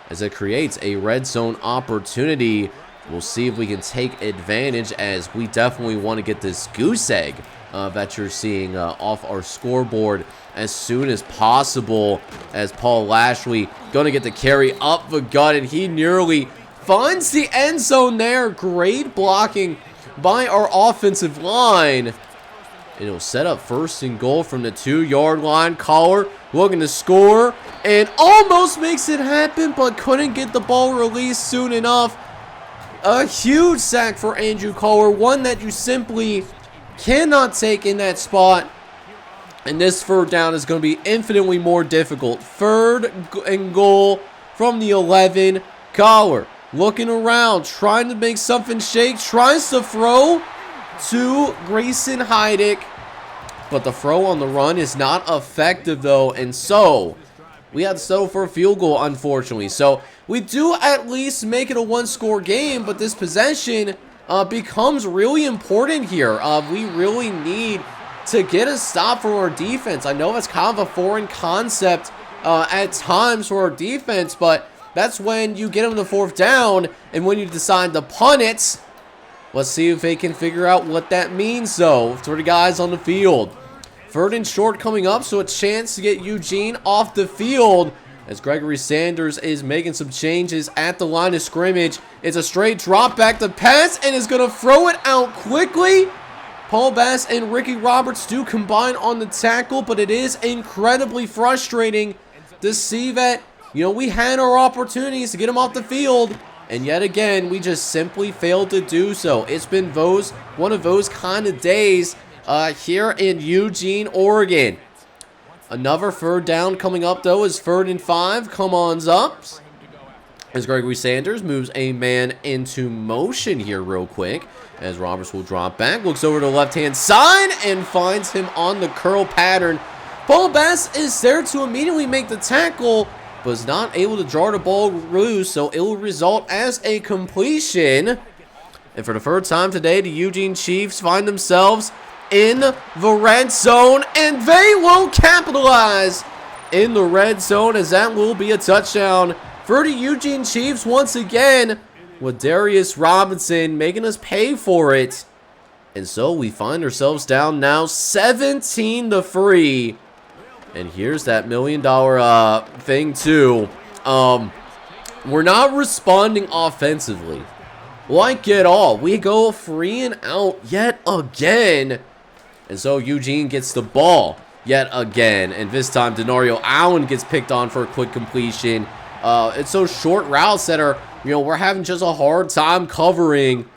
as it creates a red zone opportunity. We'll see if we can take advantage, as we definitely want to get this goose egg that you're seeing off our scoreboard as soon as possible, as Paul Lashley going to get the carry up the gut, and he nearly finds the end zone there. Great blocking by our offensive line. And it'll set up 1st and goal from the 2-yard line. Collar looking to score and almost makes it happen, but couldn't get the ball released soon enough. A huge sack for Andrew Collar, one that you simply cannot take in that spot. And this 3rd down is going to be infinitely more difficult. 3rd and goal from the 11. Collar looking around, trying to make something shake, tries to throw to Grayson Heidick, but the throw on the run is not effective though, and so we had to settle for a field goal, unfortunately. So we do at least make it a 1-score game, but this possession becomes really important here. We really need to get a stop from our defense. I know that's kind of a foreign concept at times for our defense, but that's when you get them to 4th down, and when you decide to punt it. Let's see if they can figure out what that means, though, for the guys on the field. 3rd and short coming up, so a chance to get Eugene off the field, as Gregory Sanders is making some changes at the line of scrimmage. It's a straight drop back to pass, and is going to throw it out quickly. Paul Bass and Ricky Roberts do combine on the tackle, but it is incredibly frustrating to see that, you know, we had our opportunities to get him off the field, and yet again, we just simply failed to do so. It's been one of those kind of days here in Eugene, Oregon. Another 3rd down coming up, though, is 3rd and 5. Come on up, as Gregory Sanders moves a man into motion here real quick, as Roberts will drop back, looks over to the left-hand side, and finds him on the curl pattern. Paul Bass is there to immediately make the tackle, but is not able to draw the ball loose, so it will result as a completion. And for the 3rd time today, the Eugene Chiefs find themselves in the red zone, and they will capitalize in the red zone, as that will be a touchdown for the Eugene Chiefs once again, with Darius Robinson making us pay for it. And so we find ourselves down now 17-3. And here's that $1 million thing too. We're not responding offensively like at all. We go 3 and out yet again. And so Eugene gets the ball yet again. And this time Denario Allen gets picked on for a quick completion. It's those short routes that are, you know, we're having just a hard time covering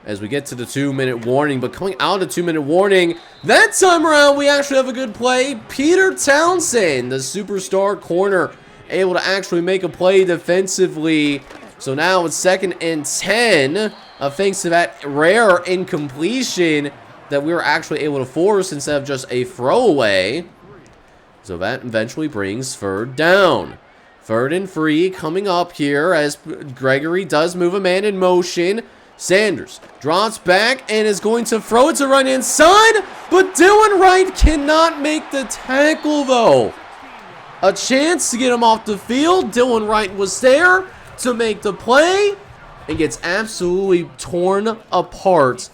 as we get to the 2-minute warning. But coming out of the 2-minute warning, that time around, we actually have a good play. Peter Townsend, the superstar corner, able to actually make a play defensively. So now it's 2nd and 10, thanks to that rare incompletion. that we were actually able to force instead of just a throwaway. So that eventually brings third down. Third and 3 coming up here as Gregory does move a man in motion. Sanders drops back and is going to throw it to right-hand side, but Dylan Wright cannot make the tackle though. A chance to get him off the field. Dylan Wright was there to make the play and gets absolutely torn apart.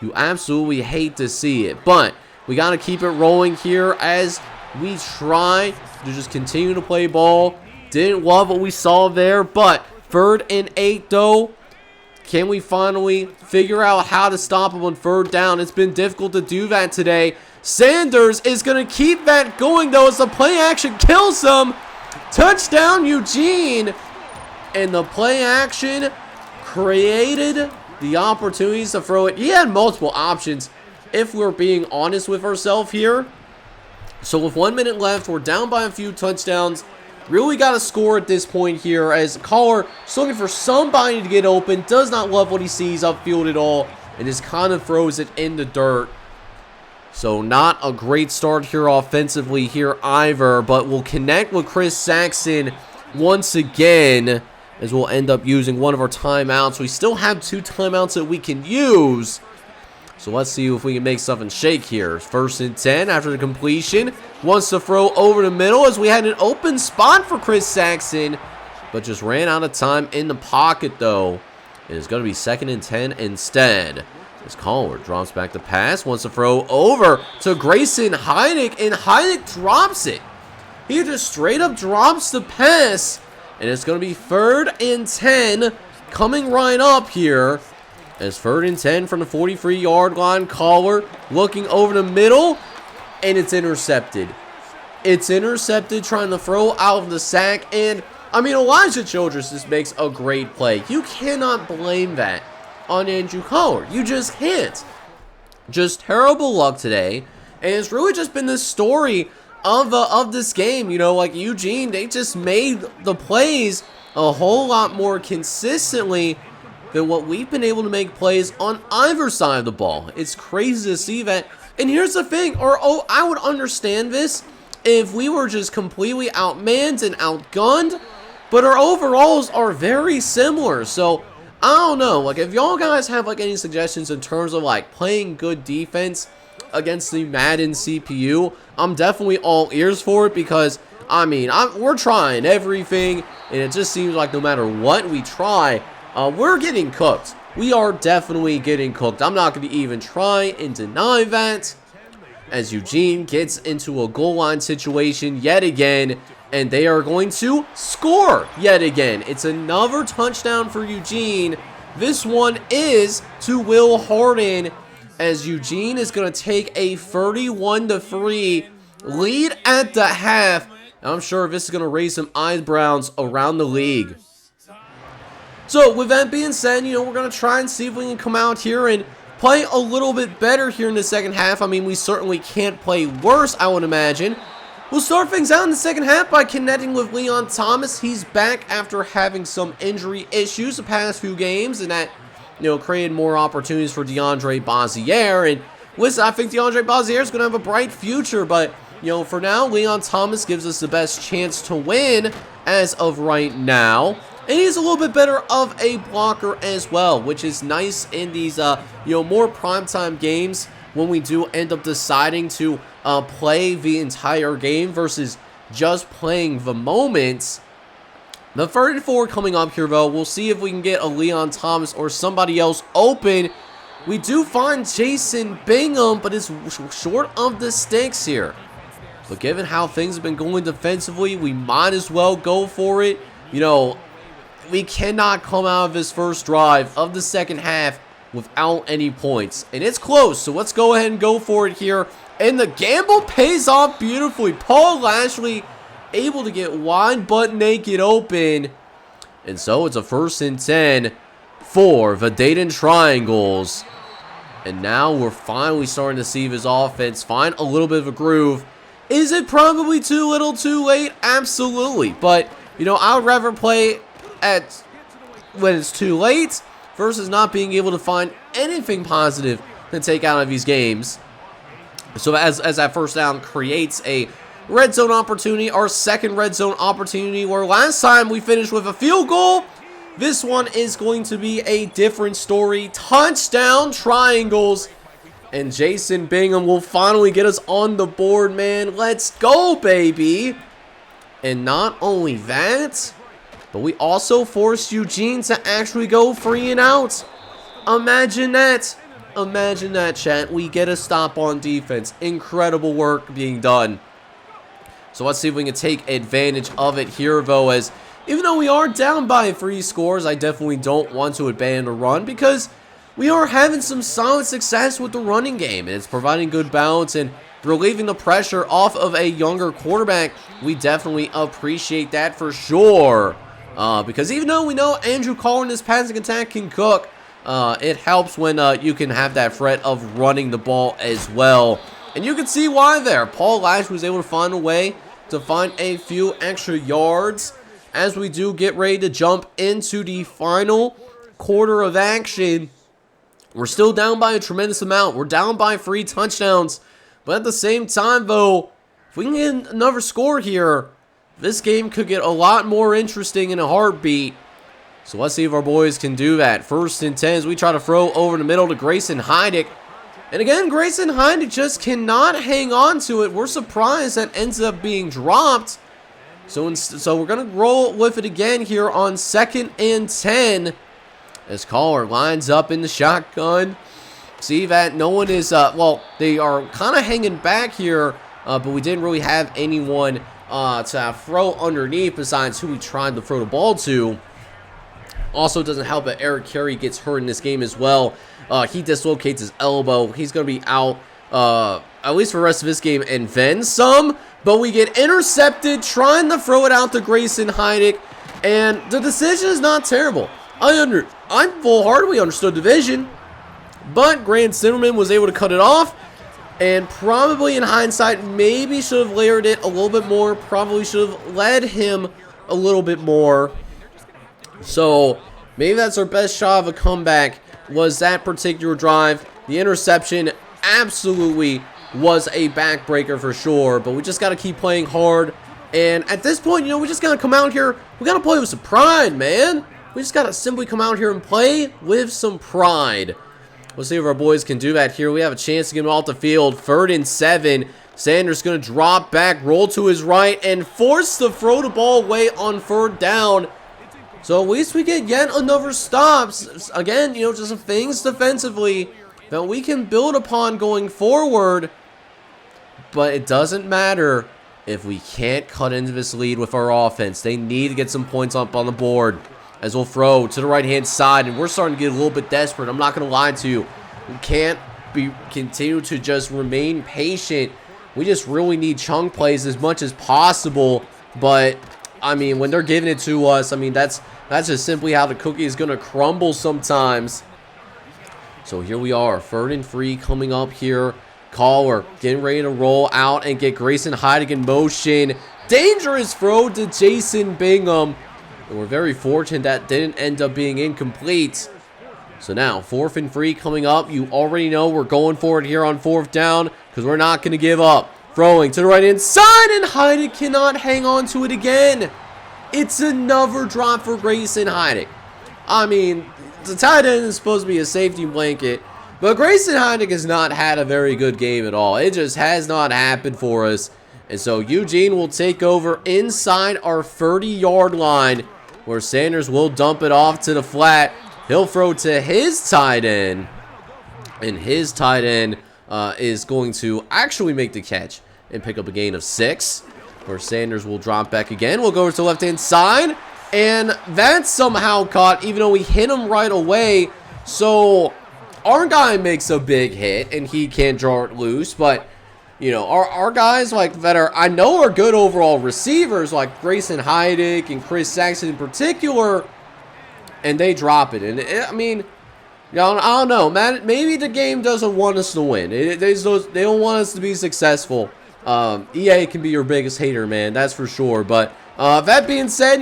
You absolutely hate to see it, but we got to keep it rolling here as we try to just continue to play ball. Didn't love what we saw there, but 3rd and 8 though. Can we finally figure out how to stop him on 3rd down? It's been difficult to do that today. Sanders is going to keep that going though as the play action kills him. Touchdown Eugene. And the play action created the opportunities to throw it. He had multiple options if we're being honest with ourselves here. So with 1 minute left, we're down by a few touchdowns. Really got to score at this point here as Collar is looking for somebody to get open. Does not love what he sees upfield at all and just kind of throws it in the dirt. So not a great start here offensively here either, but we'll connect with Chris Saxon once again as we'll end up using one of our timeouts. We still have 2 timeouts that we can use. So let's see if we can make something shake here. 1st and 10 after the completion. Wants to throw over the middle as we had an open spot for Chris Saxon, but just ran out of time in the pocket though. It is going to be 2nd and 10 instead. As Collar drops back the pass. Wants to throw over to Grayson Heineck, and Heineck drops it. He just straight up drops the pass. And it's going to be 3rd and 10 coming right up here. As 3rd and 10 from the 43-yard line. Collar looking over the middle. And it's intercepted. It's intercepted trying to throw out of the sack. And, I mean, Elijah Childress just makes a great play. You cannot blame that on Andrew Collar. You just can't. Just terrible luck today. And it's really just been the story of this game. You know, like Eugene, they just made the plays a whole lot more consistently than what we've been able to make plays on either side of the ball. It's crazy to see that. And here's the thing, I would understand this if we were just completely outmanned and outgunned, but our overalls are very similar. So I don't know, like if y'all guys have like any suggestions in terms of like playing good defense against the Madden CPU, I'm definitely all ears for it, because I mean, we're trying everything and it just seems like no matter what we try, we're getting cooked. We are definitely getting cooked. I'm not going to even try and deny that. As Eugene gets into a goal line situation yet again, and they are going to score yet again. It's another touchdown for Eugene. This one is to Will Harden, as Eugene is going to take a 31-3 lead at the half. I'm sure this is going to raise some eyebrows around the league. So with that being said, you know, we're going to try and see if we can come out here and play a little bit better here in the second half. I mean, we certainly can't play worse, I would imagine. We'll start things out in the second half by connecting with Leon Thomas. He's back after having some injury issues the past few games, and that, you know, created more opportunities for DeAndre Bazier. And listen, I think DeAndre Bazier is going to have a bright future, but, you know, for now, Leon Thomas gives us the best chance to win as of right now. And he's a little bit better of a blocker as well, which is nice in these, you know, more primetime games when we do end up deciding to play the entire game versus just playing the moments. The 3rd and 4 coming up here, though. We'll see if we can get a Leon Thomas or somebody else open. We do find Jason Bingham, but it's short of the sticks here. But given how things have been going defensively, we might as well go for it. You know, we cannot come out of this first drive of the second half without any points. And it's close, so let's go ahead and go for it here. And the gamble pays off beautifully. Paul Lashley able to get wide but naked open. And so it's a 1st and 10 for the Dayton Triangles. And now we're finally starting to see this offense find a little bit of a groove. Is it probably too little too late? Absolutely. But, you know, I would rather play when it's too late versus not being able to find anything positive to take out of these games. So as that first down creates a red zone opportunity, our second red zone opportunity, where last time we finished with a field goal, this one is going to be a different story. Touchdown triangles, and Jason Bingham will finally get us on the board, man. Let's go, baby. And not only that, but we also forced Eugene to actually go 3 and out. Imagine that. Imagine that, chat. We get a stop on defense. Incredible work being done. So let's see if we can take advantage of it here, though, as even though we are down by 3 scores, I definitely don't want to abandon the run, because we are having some solid success with the running game. It's providing good balance and relieving the pressure off of a younger quarterback. We definitely appreciate that for sure. Because even though we know Andrew Carr in this passing attack can cook, it helps when you can have that threat of running the ball as well. And you can see why there. Paul Lash was able to find a way to find a few extra yards as we do get ready to jump into the final quarter of action. We're still down by a tremendous amount. We're down by 3 touchdowns. But at the same time, though, if we can get another score here, this game could get a lot more interesting in a heartbeat. So let's see if our boys can do that. 1st and 10 as we try to throw over the middle to Grayson Heidick. And again, Grayson Heidick just cannot hang on to it. We're surprised that ends up being dropped. So we're going to roll with it again here on 2nd and 10. As Caller lines up in the shotgun. See that no one is, well, they are kind of hanging back here. But we didn't really have anyone to throw underneath besides who we tried to throw the ball to. Also, doesn't help that Eric Carey gets hurt in this game as well. He dislocates his elbow. He's going to be out at least for the rest of this game and then some. But we get intercepted trying to throw it out to Grayson Heidick. And the decision is not terrible. I full-heartedly understood the vision. But Grant Zimmerman was able to cut it off. And probably in hindsight, maybe should have layered it a little bit more. Probably should have led him a little bit more. So maybe that's our best shot of a comeback, was that particular drive. The interception absolutely was a backbreaker for sure. But we just got to keep playing hard. And at this point, we just got to come out here. We got to play with some pride, man. We just got to simply come out here and play with some pride. We'll see if our boys can do that here. We have a chance to get him off the field. 3rd and 7. Sanders going to drop back, roll to his right, and force to throw the ball away on 3rd down. So at least we get yet another stop. Again, just some things defensively that we can build upon going forward. But it doesn't matter if we can't cut into this lead with our offense. They need to get some points up on the board. As we'll throw to the right-hand side, and we're starting to get a little bit desperate. I'm not going to lie to you. We can't continue to just remain patient. We just really need chunk plays as much as possible. But, I mean, when they're giving it to us, I mean, that's just simply how the cookie is going to crumble sometimes. So here we are, 3rd and 3 coming up here. Caller getting ready to roll out and get Grayson Heidick in motion. Dangerous throw to Jason Bingham. And we're very fortunate that didn't end up being incomplete. So now, 4th and 3 coming up. You already know we're going for it here on 4th down because we're not going to give up. Throwing to the right-hand side, and Heidick cannot hang on to it again. It's another drop for Grayson Heidick. I mean, the tight end is supposed to be a safety blanket, but Grayson Heidick has not had a very good game at all. It just has not happened for us. And so Eugene will take over inside our 30-yard line, where Sanders will dump it off to the flat. He'll throw to his tight end, and his tight end is going to actually make the catch and pick up a gain of 6, where Sanders will drop back again. We'll go over to the left-hand side, and that's somehow caught, even though we hit him right away. So our guy makes a big hit, and he can't draw it loose, but our guys that are good overall receivers, like Grayson Heidick and Chris Saxon in particular, and they drop it. And I mean, I don't know, man. Maybe the game doesn't want us to win. They don't want us to be successful. EA can be your biggest hater, man. That's for sure. But that being said,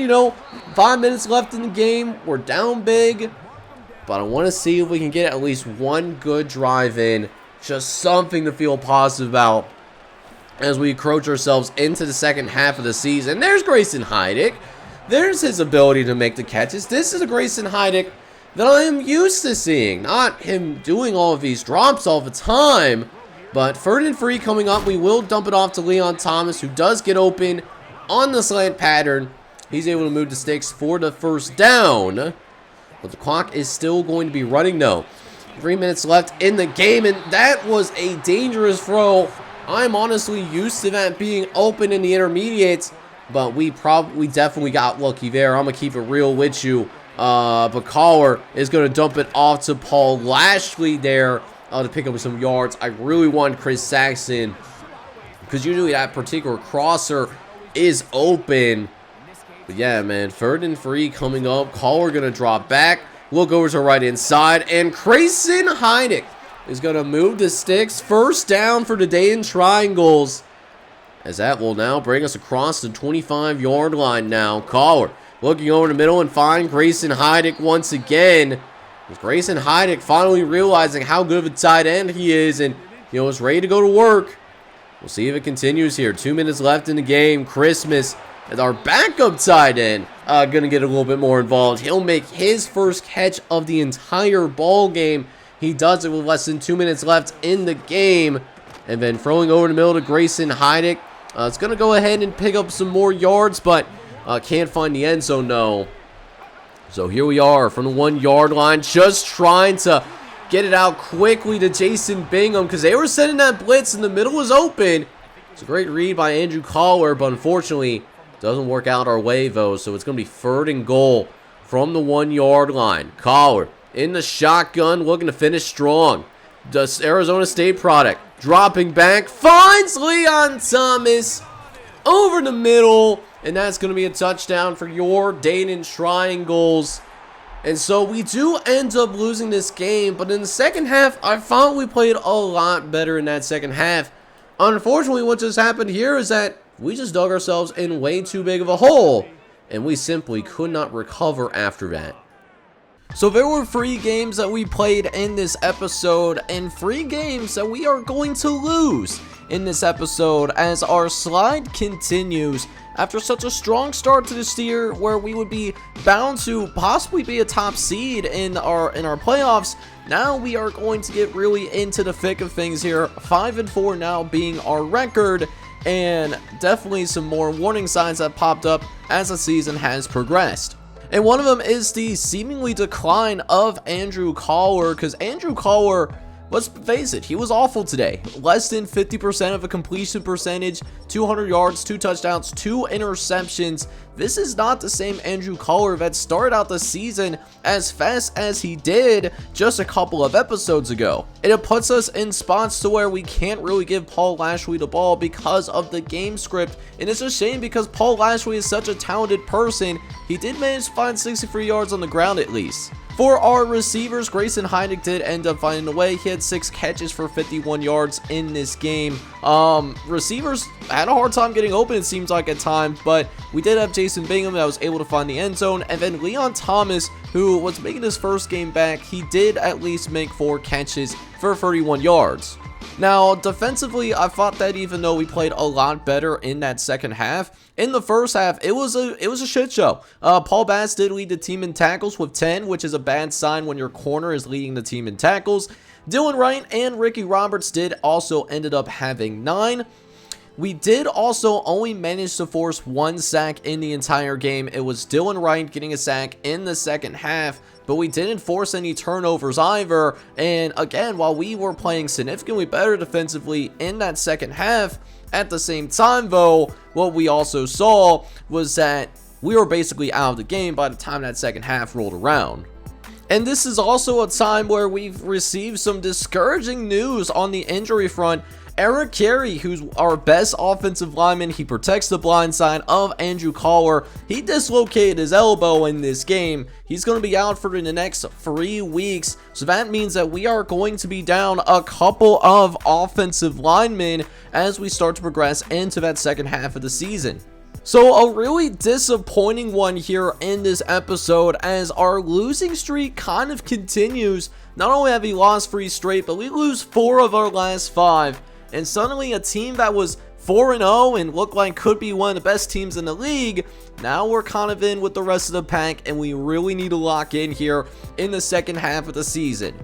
5 minutes left in the game. We're down big. but I want to see if we can get at least one good drive in. Just something to feel positive about as we encroach ourselves into the second half of the season. There's Grayson Heidick. There's his ability to make the catches. This is a Grayson Heidick that I am used to seeing. Not him doing all of these drops all the time. But 3rd and 3 coming up. We will dump it off to Leon Thomas, who does get open on the slant pattern. He's able to move the sticks for the first down. But the clock is still going to be running though. 3 minutes left in the game, and that was a dangerous throw. I'm honestly used to that being open in the intermediates, but we definitely got lucky there. I'm going to keep it real with you. But Collar is going to dump it off to Paul Lashley there to pick up some yards. I really want Chris Saxon because usually that particular crosser is open. But yeah, man, 3rd and 3 coming up. Collar going to drop back. Look over to right inside, and Grayson Heidick is going to move the sticks. First down for the Dayton Triangles, as that will now bring us across the 25-yard line now. Collar looking over the middle and find Grayson Heidick once again. With Grayson Heidick finally realizing how good of a tight end he is and, is ready to go to work. We'll see if it continues here. 2 minutes left in the game. Christmas, as our backup tight end, going to get a little bit more involved. He'll make his first catch of the entire ball game. He does it with less than 2 minutes left in the game. And then throwing over the middle to Grayson Heidick. It's going to go ahead and pick up some more yards, but can't find the end zone, no. So here we are from the 1-yard line, just trying to get it out quickly to Jason Bingham because they were sending that blitz and the middle was open. It's a great read by Andrew Collar, but unfortunately doesn't work out our way though. So it's going to be 3rd and goal from the 1-yard line. Collar in the shotgun, looking to finish strong. The Arizona State product dropping back, finds Leon Thomas over the middle, and that's going to be a touchdown for your Dayton Triangles. And so we do end up losing this game, but in the second half, I thought we played a lot better in that second half. Unfortunately, what just happened here is that we just dug ourselves in way too big of a hole, and we simply could not recover after that. So there were 3 games that we played in this episode, and 3 games that we are going to lose in this episode as our slide continues. After such a strong start to this year, where we would be bound to possibly be a top seed in our playoffs, now we are going to get really into the thick of things here. 5-4 now being our record, and definitely some more warning signs that popped up as the season has progressed. And one of them is the seemingly decline of Andrew Collar, because Andrew Collar, let's face it, he was awful today. Less than 50% of a completion percentage, 200 yards, 2 touchdowns, 2 interceptions. This is not the same Andrew Collar that started out the season as fast as he did just a couple of episodes ago. And it puts us in spots to where we can't really give Paul Lashley the ball because of the game script. And it's a shame because Paul Lashley is such a talented person. He did manage to find 63 yards on the ground at least. For our receivers, Grayson Heidick did end up finding a way. He had 6 catches for 51 yards in this game. Receivers had a hard time getting open, it seems like at times, but we did have Jason Bingham that was able to find the end zone, and then Leon Thomas, who was making his first game back, he did at least make 4 catches for 31 yards. Now, defensively, I thought that even though we played a lot better in that second half, in the first half, it was a shit show. Paul Bass did lead the team in tackles with 10, which is a bad sign when your corner is leading the team in tackles. Dylan Wright and Ricky Roberts did also ended up having 9. We did also only manage to force 1 sack in the entire game. It was Dylan Wright getting a sack in the second half, but we didn't force any turnovers either. And again, while we were playing significantly better defensively in that second half, at the same time though, what we also saw was that we were basically out of the game by the time that second half rolled around. And this is also a time where we've received some discouraging news on the injury front. Eric Carey, who's our best offensive lineman, he protects the blind side of Andrew Collar. He dislocated his elbow in this game. He's going to be out for the next 3 weeks. So that means that we are going to be down a couple of offensive linemen as we start to progress into that second half of the season. So a really disappointing one here in this episode, as our losing streak kind of continues. Not only have we lost 3 straight, but we lose 4 of our last 5. And suddenly a team that was 4-0 and looked like could be one of the best teams in the league, now we're kind of in with the rest of the pack, and we really need to lock in here in the second half of the season.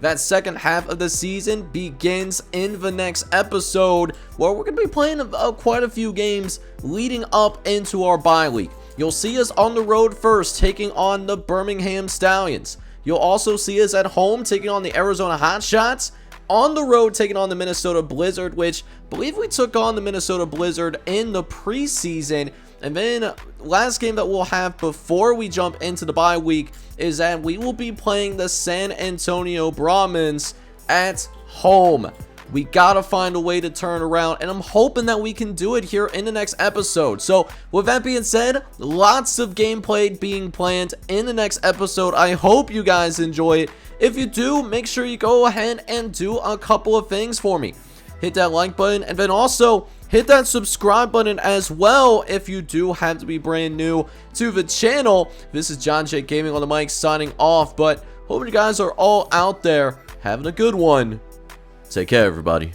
That second half of the season begins in the next episode, where we're going to be playing quite a few games leading up into our bye week. You'll see us on the road first, taking on the Birmingham Stallions. You'll also see us at home taking on the Arizona Hotshots. On the road taking on the Minnesota Blizzard, which I believe we took on the Minnesota Blizzard in the preseason. And then last game that we'll have before we jump into the bye week is that we will be playing the San Antonio Brahmins at home. We gotta find a way to turn around, and I'm hoping that we can do it here in the next episode. So with that being said, lots of gameplay being planned in the next episode. I hope you guys enjoy it. If you do, make sure you go ahead and do a couple of things for me. Hit that like button, and then also hit that subscribe button as well if you do have to be brand new to the channel. This is John J Gaming on the mic signing off, but hope you guys are all out there having a good one. Take care, everybody.